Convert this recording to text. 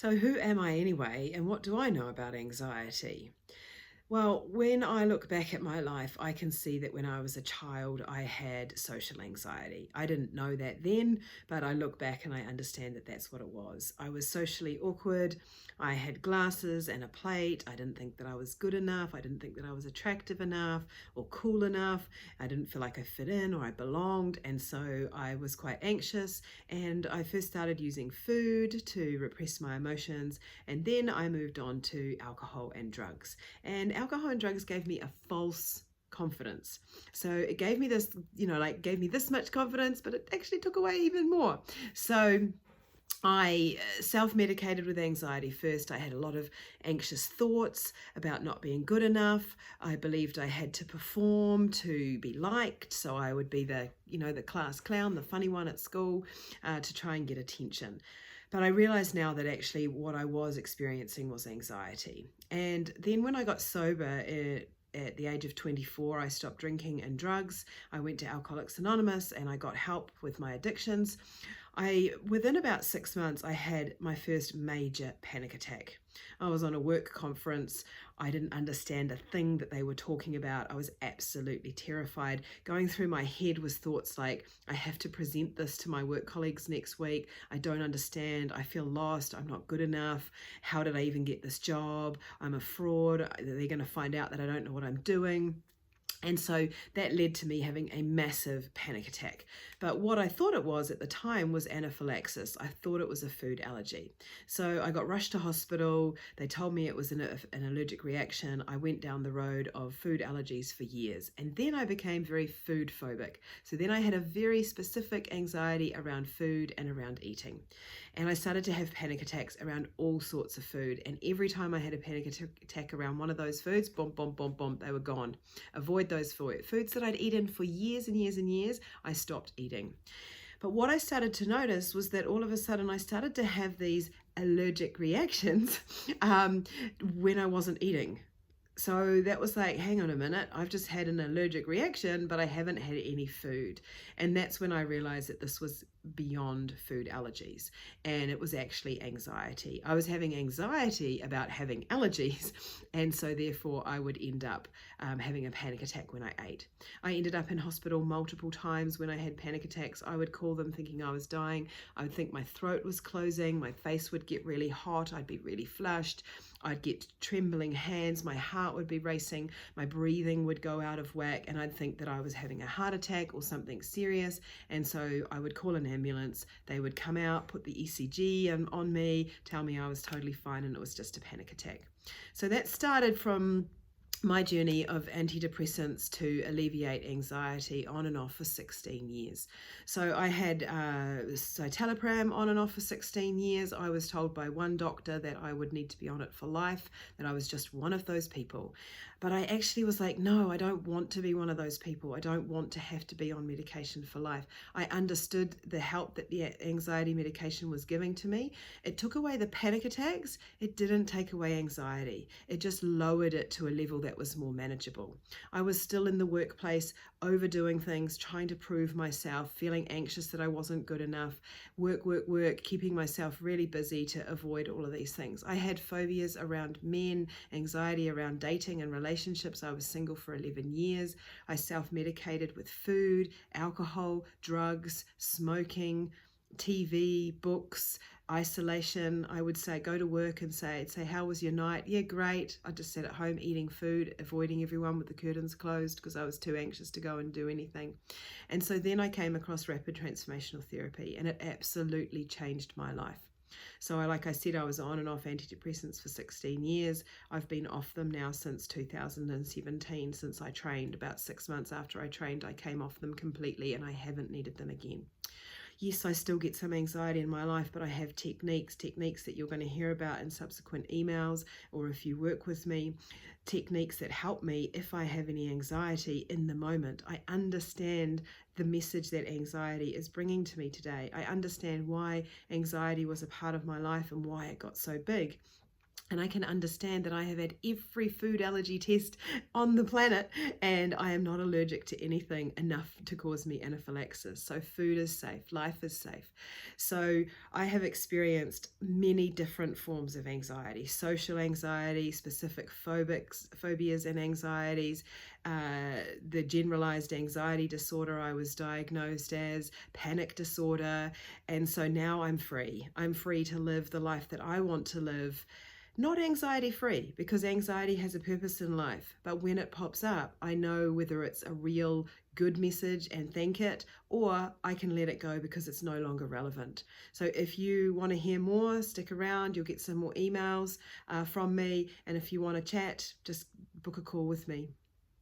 So, who am I anyway, and what do I know about anxiety? Well, when I look back at my life, I can see that when I was a child, I had social anxiety. I didn't know that then, but I look back and I understand that that's what it was. I was socially awkward. I had glasses and a plate. I didn't think that I was good enough. I didn't think that I was attractive enough or cool enough. I didn't feel like I fit in or I belonged. And so I was quite anxious. And I first started using food to repress my emotions. And then I moved on to alcohol and drugs. And alcohol and drugs gave me a false confidence. So it gave me this, gave me this much confidence, but it actually took away even more. So I self-medicated with anxiety first. I had a lot of anxious thoughts about not being good enough. I believed I had to perform to be liked. So I would be the class clown, the funny one at school, to try and get attention. But I realize now that actually what I was experiencing was anxiety. And then when I got sober at the age of 24, I stopped drinking and drugs. I went to Alcoholics Anonymous and I got help with my addictions. Within about 6 months, I had my first major panic attack. I was on a work conference. I didn't understand a thing that they were talking about. I was absolutely terrified. Going through my head was thoughts like, I have to present this to my work colleagues next week. I don't understand. I feel lost. I'm not good enough. How did I even get this job? I'm a fraud. They're going to find out that I don't know what I'm doing. And so that led to me having a massive panic attack. But what I thought it was at the time was anaphylaxis. I thought it was a food allergy. So I got rushed to hospital. They told me it was an allergic reaction. I went down the road of food allergies for years. And then I became very food phobic. So then I had a very specific anxiety around food and around eating. And I started to have panic attacks around all sorts of food. And every time I had a panic attack around one of those foods, boom, boom, boom, boom, they were gone. Avoid those foods that I'd eaten for years and years and years, I stopped eating. But what I started to notice was that all of a sudden I started to have these allergic reactions when I wasn't eating. So that was like, hang on a minute, I've just had an allergic reaction, but I haven't had any food. And that's when I realized that this was beyond food allergies. And it was actually anxiety. I was having anxiety about having allergies. And so therefore I would end up having a panic attack when I ate. I ended up in hospital multiple times when I had panic attacks. I would call them thinking I was dying. I would think my throat was closing. My face would get really hot. I'd be really flushed. I'd get trembling hands, my heart would be racing, my breathing would go out of whack, and I'd think that I was having a heart attack or something serious. And so I would call an ambulance. They would come out, put the ECG on me, tell me I was totally fine and it was just a panic attack. So that started from my journey of antidepressants to alleviate anxiety on and off for 16 years. So I had citalopram on and off for 16 years. I was told by one doctor that I would need to be on it for life, that I was just one of those people. But I actually was like, no, I don't want to be one of those people. I don't want to have to be on medication for life. I understood the help that the anxiety medication was giving to me. It took away the panic attacks. It didn't take away anxiety. It just lowered it to a level that was more manageable. I was still in the workplace, overdoing things, trying to prove myself, feeling anxious that I wasn't good enough, work, keeping myself really busy to avoid all of these things. I had phobias around men, anxiety around dating and relationships. I was single for 11 years. I self-medicated with food, alcohol, drugs, smoking, TV, books, isolation. I would say, go to work and say, how was your night? Yeah, great. I just sat at home eating food, avoiding everyone with the curtains closed because I was too anxious to go and do anything. And so then I came across rapid transformational therapy and it absolutely changed my life. So like I said, I was on and off antidepressants for 16 years. I've been off them now since 2017, since I trained. About 6 months after I trained, I came off them completely and I haven't needed them again. Yes, I still get some anxiety in my life, but I have techniques that you're going to hear about in subsequent emails, or if you work with me, techniques that help me if I have any anxiety in the moment. I understand the message that anxiety is bringing to me today. I understand why anxiety was a part of my life and why it got so big. And I can understand that I have had every food allergy test on the planet and I am not allergic to anything enough to cause me anaphylaxis. So food is safe, life is safe. So I have experienced many different forms of anxiety: social anxiety, specific phobias and anxieties, the generalized anxiety disorder I was diagnosed as, panic disorder. And so now I'm free. I'm free to live the life that I want to live. Not anxiety free, because anxiety has a purpose in life, but when it pops up, I know whether it's a real good message and thank it, or I can let it go because it's no longer relevant. So if you want to hear more, stick around. You'll get some more emails from me, and if you want to chat, just book a call with me.